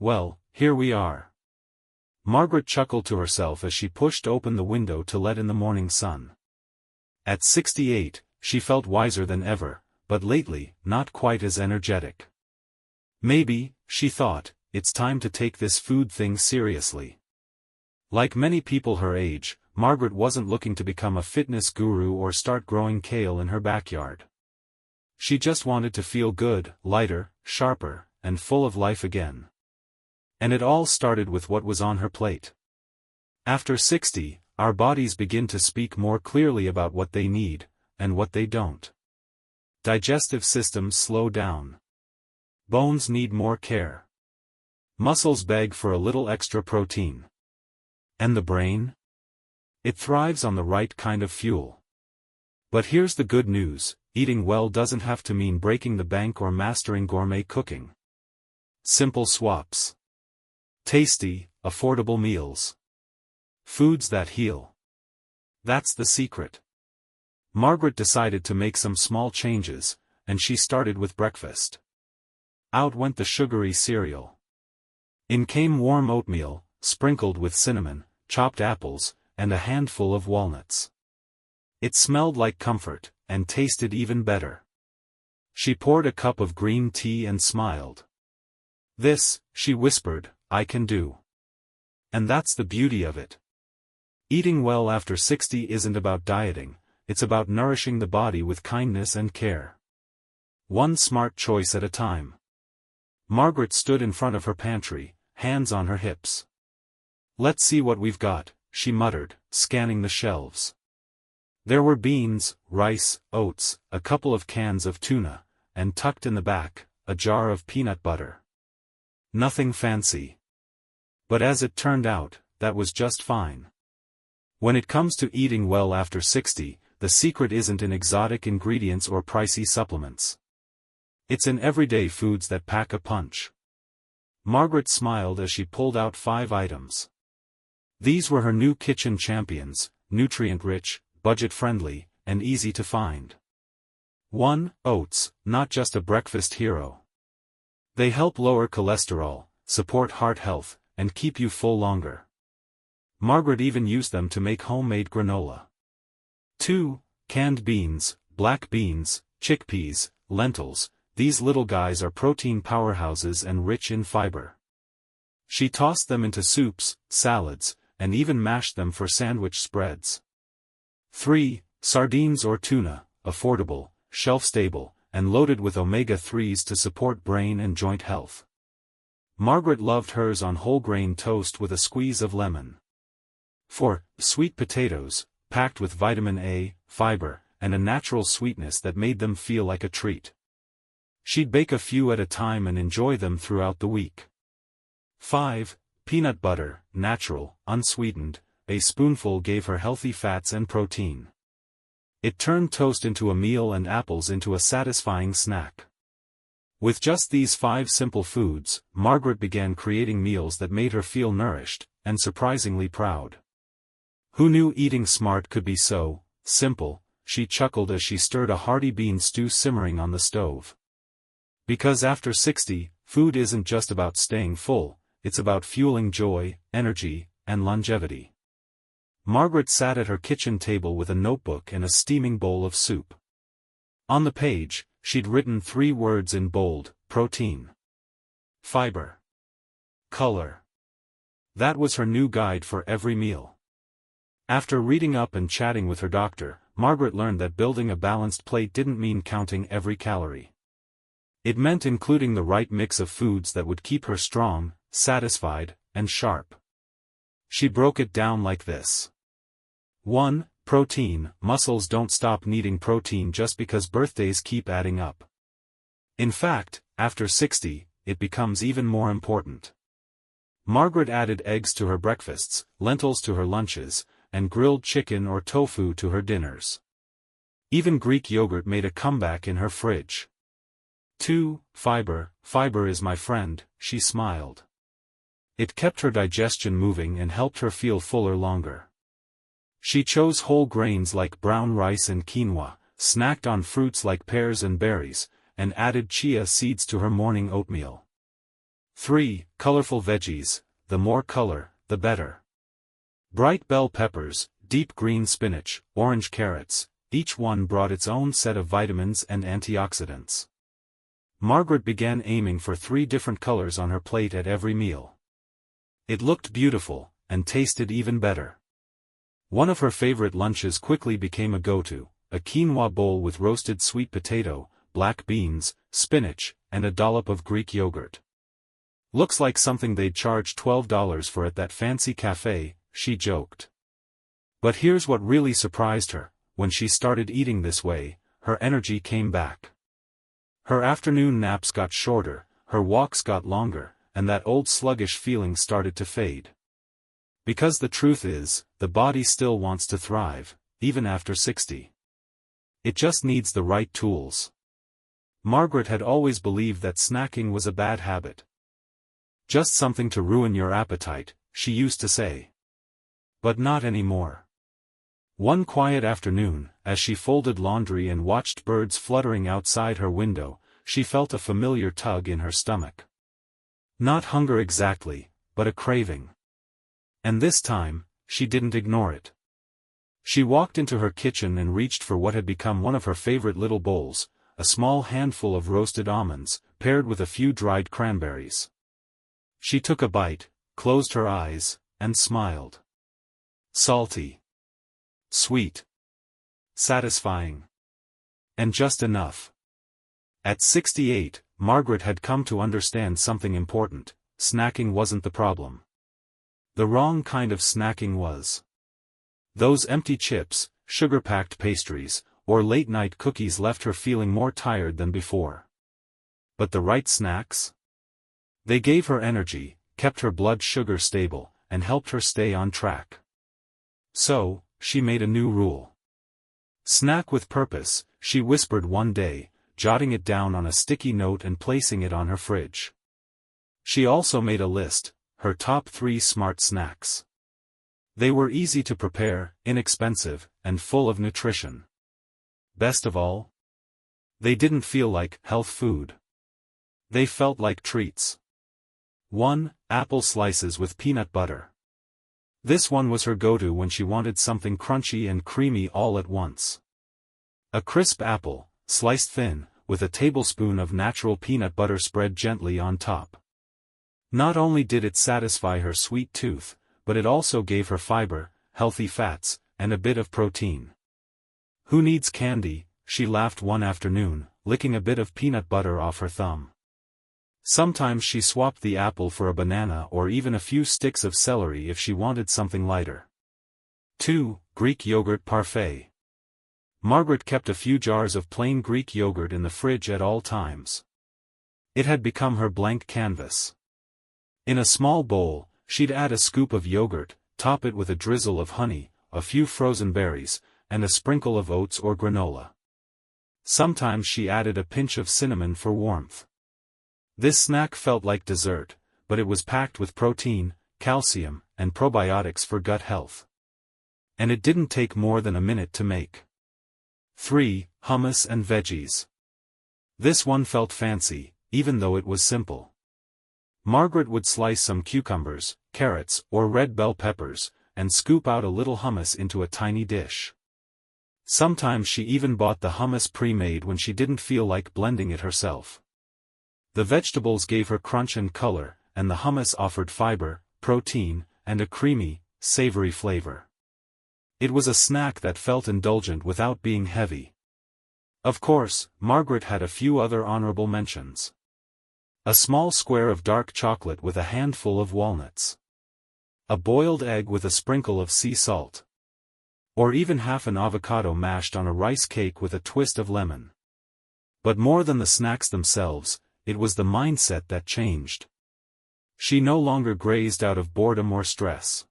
Well, here we are. Margaret chuckled to herself as she pushed open the window to let in the morning sun. At 68, she felt wiser than ever, but lately, not quite as energetic. Maybe, she thought, it's time to take this food thing seriously. Like many people her age, Margaret wasn't looking to become a fitness guru or start growing kale in her backyard. She just wanted to feel good, lighter, sharper, and full of life again. And it all started with what was on her plate. After 60, our bodies begin to speak more clearly about what they need, and what they don't. Digestive systems slow down. Bones need more care. Muscles beg for a little extra protein. And the brain? It thrives on the right kind of fuel. But here's the good news, eating well doesn't have to mean breaking the bank or mastering gourmet cooking. Simple swaps. Tasty, affordable meals. Foods that heal. That's the secret. Margaret decided to make some small changes, and she started with breakfast. Out went the sugary cereal. In came warm oatmeal, sprinkled with cinnamon, chopped apples, and a handful of walnuts. It smelled like comfort, and tasted even better. She poured a cup of green tea and smiled. This, she whispered, I can do. And that's the beauty of it. Eating well after 60 isn't about dieting, it's about nourishing the body with kindness and care. One smart choice at a time. Margaret stood in front of her pantry, hands on her hips. Let's see what we've got, she muttered, scanning the shelves. There were beans, rice, oats, a couple of cans of tuna, and tucked in the back, a jar of peanut butter. Nothing fancy. But as it turned out, that was just fine. When it comes to eating well after 60, the secret isn't in exotic ingredients or pricey supplements. It's in everyday foods that pack a punch. Margaret smiled as she pulled out 5 items. These were her new kitchen champions, nutrient-rich, budget-friendly, and easy to find. 1. Oats, not just a breakfast hero. They help lower cholesterol, support heart health, and keep you full longer. Margaret even used them to make homemade granola. 2. Canned beans, black beans, chickpeas, lentils. These little guys are protein powerhouses and rich in fiber. She tossed them into soups, salads, and even mashed them for sandwich spreads. 3. Sardines or tuna, affordable, shelf-stable, and loaded with omega-3s to support brain and joint health. Margaret loved hers on whole grain toast with a squeeze of lemon. 4. Sweet potatoes, packed with vitamin A, fiber, and a natural sweetness that made them feel like a treat. She'd bake a few at a time and enjoy them throughout the week. 5. Peanut butter, natural, unsweetened, a spoonful gave her healthy fats and protein. It turned toast into a meal and apples into a satisfying snack. With just these 5 simple foods, Margaret began creating meals that made her feel nourished, and surprisingly proud. Who knew eating smart could be so simple? She chuckled as she stirred a hearty bean stew simmering on the stove. Because after 60, food isn't just about staying full, it's about fueling joy, energy, and longevity. Margaret sat at her kitchen table with a notebook and a steaming bowl of soup. On the page, she'd written 3 words in bold: protein, fiber, color. That was her new guide for every meal. After reading up and chatting with her doctor, Margaret learned that building a balanced plate didn't mean counting every calorie. It meant including the right mix of foods that would keep her strong, satisfied, and sharp. She broke it down like this. 1. Protein. Muscles don't stop needing protein just because birthdays keep adding up. In fact, after 60, it becomes even more important. Margaret added eggs to her breakfasts, lentils to her lunches, and grilled chicken or tofu to her dinners. Even Greek yogurt made a comeback in her fridge. 2. Fiber. Fiber is my friend, she smiled. It kept her digestion moving and helped her feel fuller longer. She chose whole grains like brown rice and quinoa, snacked on fruits like pears and berries, and added chia seeds to her morning oatmeal. 3. Colorful veggies, the more color, the better. Bright bell peppers, deep green spinach, orange carrots, each one brought its own set of vitamins and antioxidants. Margaret began aiming for 3 different colors on her plate at every meal. It looked beautiful, and tasted even better. One of her favorite lunches quickly became a go-to, a quinoa bowl with roasted sweet potato, black beans, spinach, and a dollop of Greek yogurt. "Looks like something they'd charge $12 for at that fancy cafe," she joked. But here's what really surprised her: when she started eating this way, her energy came back. Her afternoon naps got shorter, her walks got longer, and that old sluggish feeling started to fade. Because the truth is, the body still wants to thrive, even after 60. It just needs the right tools. Margaret had always believed that snacking was a bad habit. Just something to ruin your appetite, she used to say. But not anymore. One quiet afternoon, as she folded laundry and watched birds fluttering outside her window, she felt a familiar tug in her stomach. Not hunger exactly, but a craving. And this time, she didn't ignore it. She walked into her kitchen and reached for what had become one of her favorite little bowls, a small handful of roasted almonds, paired with a few dried cranberries. She took a bite, closed her eyes, and smiled. Salty. Sweet. Satisfying. And just enough. At 68, Margaret had come to understand something important: snacking wasn't the problem. The wrong kind of snacking was. Those empty chips, sugar-packed pastries, or late-night cookies left her feeling more tired than before. But the right snacks? They gave her energy, kept her blood sugar stable, and helped her stay on track. So, she made a new rule. "Snack with purpose," she whispered one day, jotting it down on a sticky note and placing it on her fridge. She also made a list, her top 3 smart snacks. They were easy to prepare, inexpensive, and full of nutrition. Best of all, they didn't feel like health food. They felt like treats. 1. Apple slices with peanut butter. This one was her go-to when she wanted something crunchy and creamy all at once. A crisp apple, sliced thin, with a tablespoon of natural peanut butter spread gently on top. Not only did it satisfy her sweet tooth, but it also gave her fiber, healthy fats, and a bit of protein. "Who needs candy?" she laughed one afternoon, licking a bit of peanut butter off her thumb. Sometimes she swapped the apple for a banana or even a few sticks of celery if she wanted something lighter. 2. Greek yogurt parfait. Margaret kept a few jars of plain Greek yogurt in the fridge at all times. It had become her blank canvas. In a small bowl, she'd add a scoop of yogurt, top it with a drizzle of honey, a few frozen berries, and a sprinkle of oats or granola. Sometimes she added a pinch of cinnamon for warmth. This snack felt like dessert, but it was packed with protein, calcium, and probiotics for gut health. And it didn't take more than a minute to make. 3. Hummus and veggies. This one felt fancy, even though it was simple. Margaret would slice some cucumbers, carrots, or red bell peppers, and scoop out a little hummus into a tiny dish. Sometimes she even bought the hummus pre-made when she didn't feel like blending it herself. The vegetables gave her crunch and color, and the hummus offered fiber, protein, and a creamy, savory flavor. It was a snack that felt indulgent without being heavy. Of course, Margaret had a few other honorable mentions. A small square of dark chocolate with a handful of walnuts. A boiled egg with a sprinkle of sea salt. Or even half an avocado mashed on a rice cake with a twist of lemon. But more than the snacks themselves, it was the mindset that changed. She no longer grazed out of boredom or stress.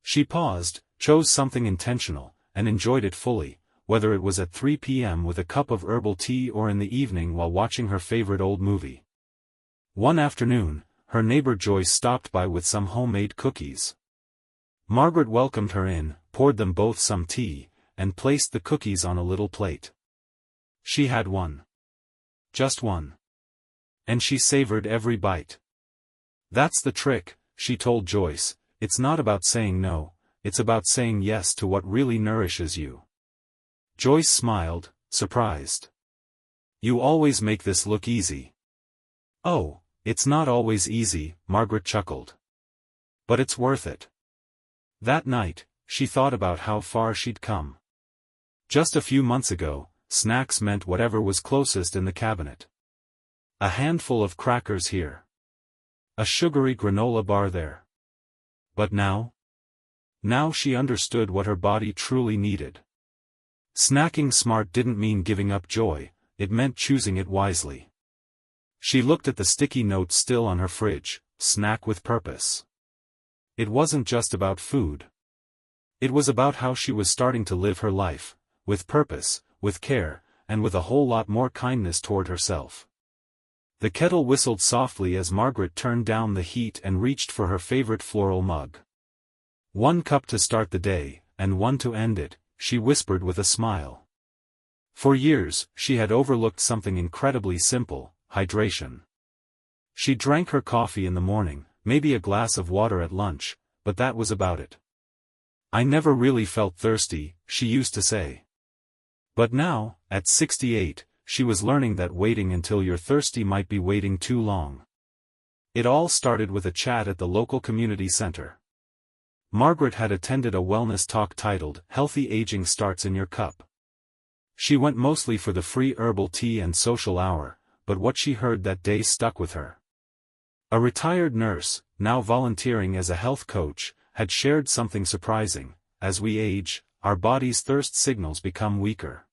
She paused, chose something intentional, and enjoyed it fully, whether it was at 3 p.m. with a cup of herbal tea or in the evening while watching her favorite old movie. One afternoon, her neighbor Joyce stopped by with some homemade cookies. Margaret welcomed her in, poured them both some tea, and placed the cookies on a little plate. She had one. Just one. And she savored every bite. That's the trick, she told Joyce. It's not about saying no, it's about saying yes to what really nourishes you. Joyce smiled, surprised. You always make this look easy. Oh, it's not always easy, Margaret chuckled. But it's worth it. That night, she thought about how far she'd come. Just a few months ago, snacks meant whatever was closest in the cabinet. A handful of crackers here. A sugary granola bar there. But now? Now she understood what her body truly needed. Snacking smart didn't mean giving up joy, it meant choosing it wisely. She looked at the sticky notes still on her fridge, snack with purpose. It wasn't just about food. It was about how she was starting to live her life, with purpose, with care, and with a whole lot more kindness toward herself. The kettle whistled softly as Margaret turned down the heat and reached for her favorite floral mug. One cup to start the day, and one to end it, she whispered with a smile. For years, she had overlooked something incredibly simple, hydration. She drank her coffee in the morning, maybe a glass of water at lunch, but that was about it. I never really felt thirsty, she used to say. But now, at 68, she was learning that waiting until you're thirsty might be waiting too long. It all started with a chat at the local community center. Margaret had attended a wellness talk titled, "Healthy Aging Starts in Your Cup." She went mostly for the free herbal tea and social hour, but what she heard that day stuck with her. A retired nurse, now volunteering as a health coach, had shared something surprising. As we age, our body's thirst signals become weaker.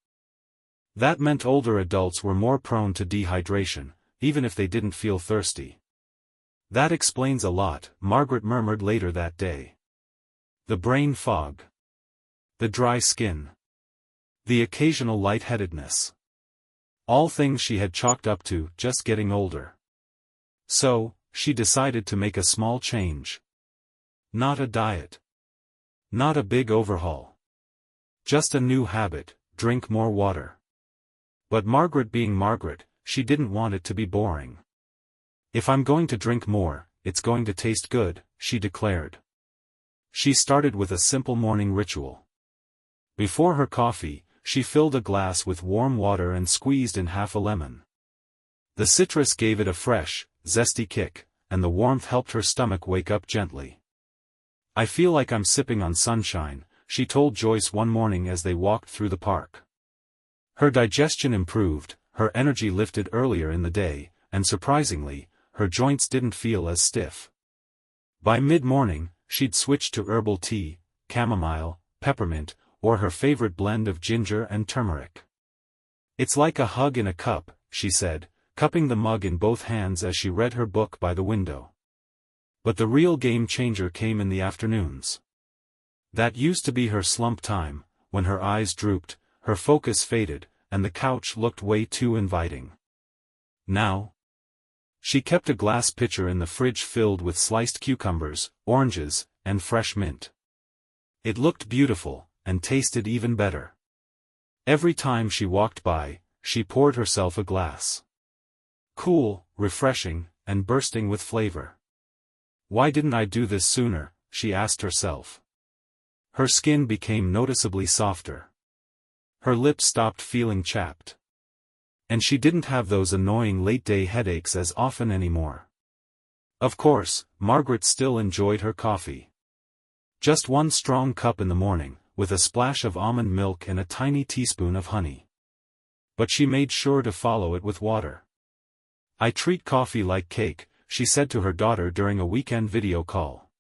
That meant older adults were more prone to dehydration, even if they didn't feel thirsty. That explains a lot, Margaret murmured later that day. The brain fog. The dry skin. The occasional lightheadedness. All things she had chalked up to just getting older. So, she decided to make a small change. Not a diet. Not a big overhaul. Just a new habit, drink more water. But Margaret being Margaret, she didn't want it to be boring. If I'm going to drink more, it's going to taste good, she declared. She started with a simple morning ritual. Before her coffee, she filled a glass with warm water and squeezed in half a lemon. The citrus gave it a fresh, zesty kick, and the warmth helped her stomach wake up gently. I feel like I'm sipping on sunshine, she told Joyce one morning as they walked through the park. Her digestion improved, her energy lifted earlier in the day, and surprisingly, her joints didn't feel as stiff. By mid-morning, she'd switched to herbal tea, chamomile, peppermint, or her favorite blend of ginger and turmeric. It's like a hug in a cup, she said, cupping the mug in both hands as she read her book by the window. But the real game changer came in the afternoons. That used to be her slump time, when her eyes drooped, her focus faded, and the couch looked way too inviting. Now, she kept a glass pitcher in the fridge filled with sliced cucumbers, oranges, and fresh mint. It looked beautiful, and tasted even better. Every time she walked by, she poured herself a glass. Cool, refreshing, and bursting with flavor. Why didn't I do this sooner, she asked herself. Her skin became noticeably softer. Her lips stopped feeling chapped. And she didn't have those annoying late-day headaches as often anymore. Of course, Margaret still enjoyed her coffee. Just one strong cup in the morning, with a splash of almond milk and a tiny teaspoon of honey. But she made sure to follow it with water. I treat coffee like cake, she said to her daughter during a weekend video call.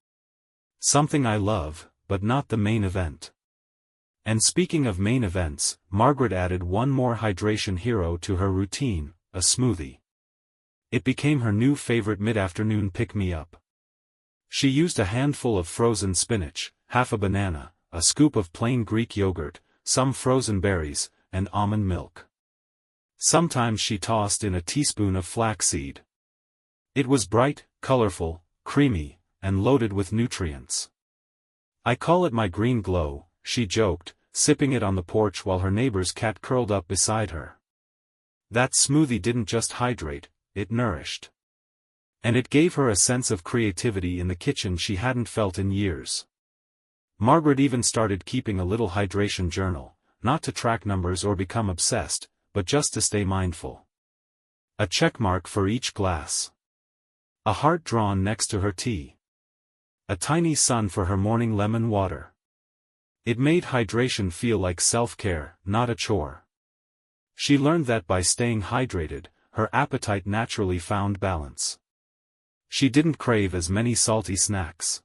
Something I love, but not the main event. And speaking of main events, Margaret added one more hydration hero to her routine, a smoothie. It became her new favorite mid-afternoon pick-me-up. She used a handful of frozen spinach, half a banana, a scoop of plain Greek yogurt, some frozen berries, and almond milk. Sometimes she tossed in a teaspoon of flaxseed. It was bright, colorful, creamy, and loaded with nutrients. I call it my green glow, she joked, sipping it on the porch while her neighbor's cat curled up beside her. That smoothie didn't just hydrate, it nourished. And it gave her a sense of creativity in the kitchen she hadn't felt in years. Margaret even started keeping a little hydration journal, not to track numbers or become obsessed, but just to stay mindful. A checkmark for each glass. A heart drawn next to her tea. A tiny sun for her morning lemon water. It made hydration feel like self-care, not a chore. She learned that by staying hydrated, her appetite naturally found balance. She didn't crave as many salty snacks.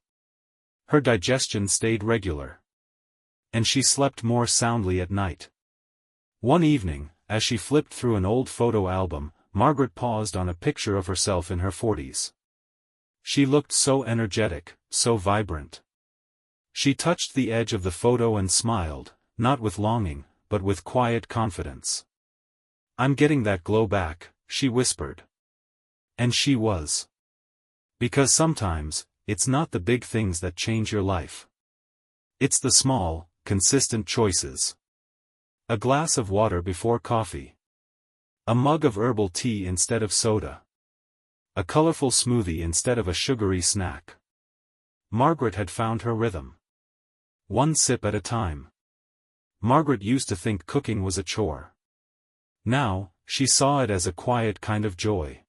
Her digestion stayed regular. And she slept more soundly at night. One evening, as she flipped through an old photo album, Margaret paused on a picture of herself in her 40s. She looked so energetic, so vibrant. She touched the edge of the photo and smiled, not with longing, but with quiet confidence. "I'm getting that glow back," she whispered. And she was. Because sometimes, it's not the big things that change your life. It's the small, consistent choices. A glass of water before coffee. A mug of herbal tea instead of soda. A colorful smoothie instead of a sugary snack. Margaret had found her rhythm. One sip at a time. Margaret used to think cooking was a chore. Now, she saw it as a quiet kind of joy.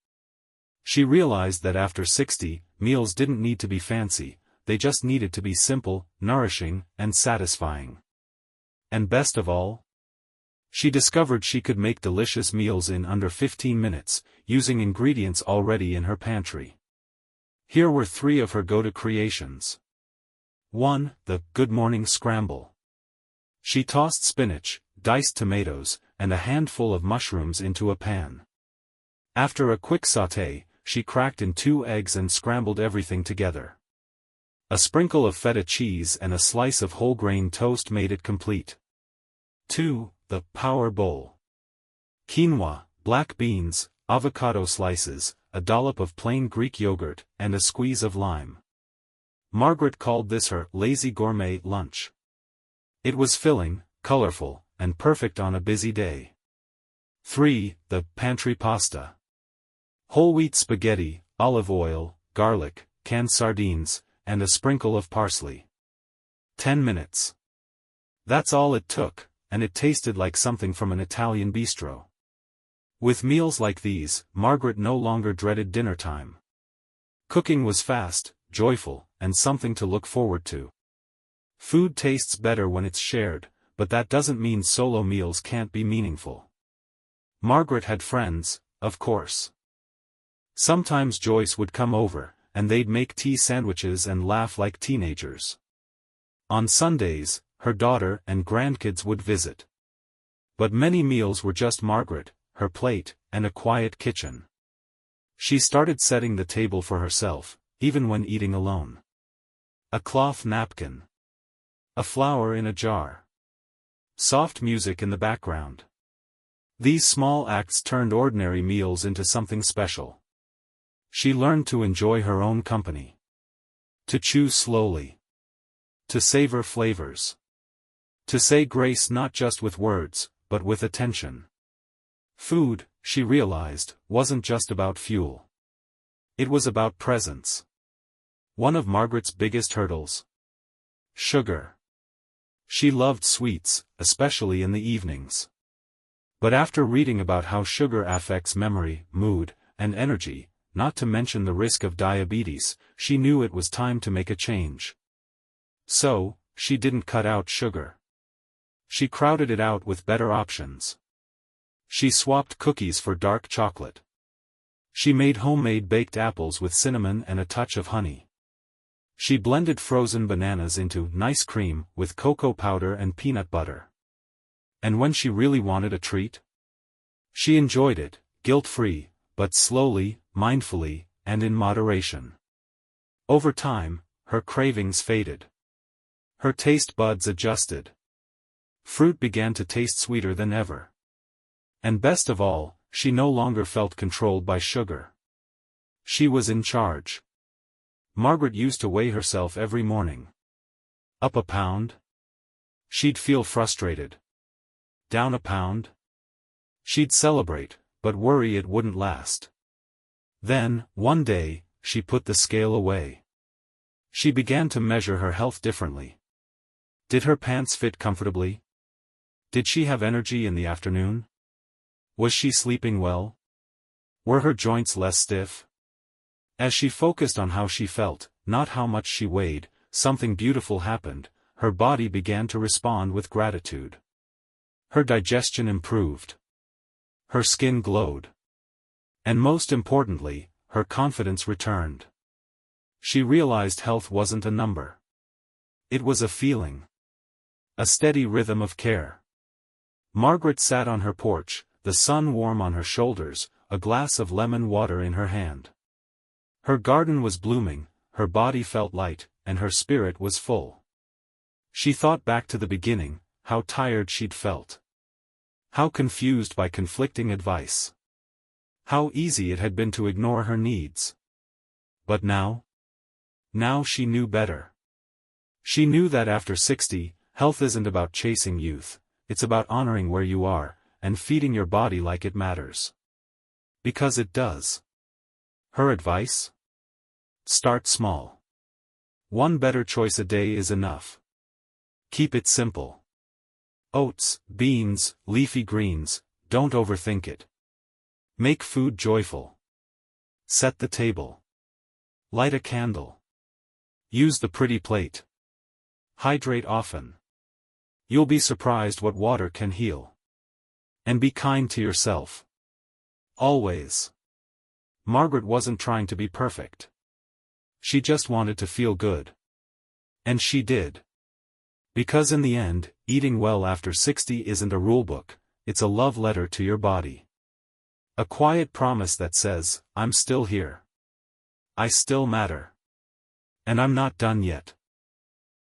She realized that after 60, meals didn't need to be fancy, they just needed to be simple, nourishing, and satisfying. And best of all, she discovered she could make delicious meals in under 15 minutes, using ingredients already in her pantry. Here were 3 of her go-to creations. 1. The Good Morning Scramble. She tossed spinach, diced tomatoes, and a handful of mushrooms into a pan. After a quick sauté, she cracked in 2 eggs and scrambled everything together. A sprinkle of feta cheese and a slice of whole grain toast made it complete. 2. The Power Bowl. Quinoa, black beans, avocado slices, a dollop of plain Greek yogurt, and a squeeze of lime. Margaret called this her lazy gourmet lunch. It was filling, colorful, and perfect on a busy day. 3. The Pantry Pasta. Whole wheat spaghetti, olive oil, garlic, canned sardines, and a sprinkle of parsley. 10 minutes. That's all it took, and it tasted like something from an Italian bistro. With meals like these, Margaret no longer dreaded dinner time. Cooking was fast, joyful, and something to look forward to. Food tastes better when it's shared, but that doesn't mean solo meals can't be meaningful. Margaret had friends, of course. Sometimes Joyce would come over, and they'd make tea sandwiches and laugh like teenagers. On Sundays, her daughter and grandkids would visit. But many meals were just Margaret, her plate, and a quiet kitchen. She started setting the table for herself, even when eating alone. A cloth napkin. A flower in a jar. Soft music in the background. These small acts turned ordinary meals into something special. She learned to enjoy her own company. To choose slowly. To savor flavors. To say grace not just with words, but with attention. Food, she realized, wasn't just about fuel. It was about presence. One of Margaret's biggest hurdles. Sugar. She loved sweets, especially in the evenings. But after reading about how sugar affects memory, mood, and energy, not to mention the risk of diabetes, she knew it was time to make a change. So, she didn't cut out sugar. She crowded it out with better options. She swapped cookies for dark chocolate. She made homemade baked apples with cinnamon and a touch of honey. She blended frozen bananas into nice cream with cocoa powder and peanut butter. And when she really wanted a treat, she enjoyed it, guilt-free, but slowly, mindfully, and in moderation. Over time, her cravings faded. Her taste buds adjusted. Fruit began to taste sweeter than ever. And best of all, she no longer felt controlled by sugar. She was in charge. Margaret used to weigh herself every morning. Up a pound? She'd feel frustrated. Down a pound? She'd celebrate, but worry it wouldn't last. Then, one day, she put the scale away. She began to measure her health differently. Did her pants fit comfortably? Did she have energy in the afternoon? Was she sleeping well? Were her joints less stiff? As she focused on how she felt, not how much she weighed, something beautiful happened. Her body began to respond with gratitude. Her digestion improved. Her skin glowed. And most importantly, her confidence returned. She realized health wasn't a number. It was a feeling. A steady rhythm of care. Margaret sat on her porch, the sun warm on her shoulders, a glass of lemon water in her hand. Her garden was blooming, her body felt light, and her spirit was full. She thought back to the beginning, how tired she'd felt. How confused by conflicting advice. How easy it had been to ignore her needs. But now? Now she knew better. She knew that after 60, health isn't about chasing youth, it's about honoring where you are, and feeding your body like it matters. Because it does. Her advice? Start small. One better choice a day is enough. Keep it simple. Oats, beans, leafy greens, don't overthink it. Make food joyful. Set the table. Light a candle. Use the pretty plate. Hydrate often. You'll be surprised what water can heal. And be kind to yourself. Always. Margaret wasn't trying to be perfect. She just wanted to feel good. And she did. Because in the end, eating well after 60 isn't a rulebook, it's a love letter to your body. A quiet promise that says, I'm still here. I still matter. And I'm not done yet.